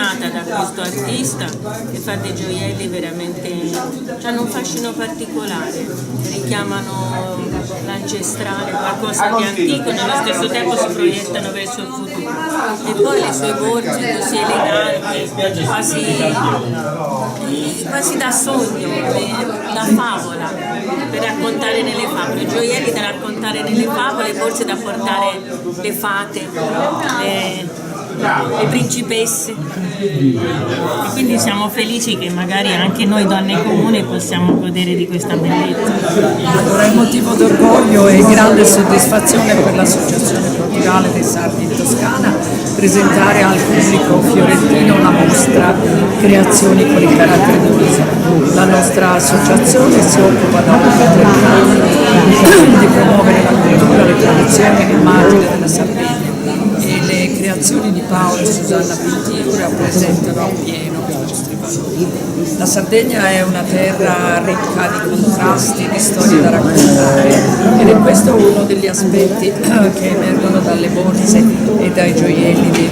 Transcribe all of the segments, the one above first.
affascinata da questo artista che fa dei gioielli veramente, hanno un fascino particolare, richiamano l'ancestrale, qualcosa di antico, nello stesso tempo si proiettano verso il futuro. E poi le sue borse così eleganti, quasi da sogno, da favola, per raccontare nelle favole, gioielli da raccontare nelle favole, borse da portare le fate, le principesse, e quindi siamo felici che magari anche noi donne comuni possiamo godere di questa bellezza. Allora è motivo d'orgoglio e grande soddisfazione per l'Associazione Culturale dei Sardi in Toscana presentare al pubblico fiorentino la mostra Creazioni con il carattere d'uso. La nostra associazione si occupa da oltre 30 anni di promuovere la cultura, le tradizioni e l'immagine della Sardegna, e le creazioni di Paolo e Susanna Pintiu rappresentano appieno i nostri valori. La Sardegna è una terra ricca di contrasti, di storie da raccontare, ed è questo uno degli aspetti che emergono dalle borse e dai gioielli dei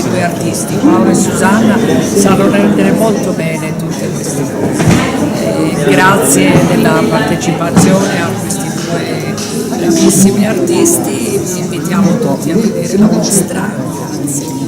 due artisti. Paolo e Susanna sanno rendere molto bene tutte queste cose. Grazie della partecipazione a questi due bravissimi artisti, vi invitiamo tutti a vedere la mostra. Grazie.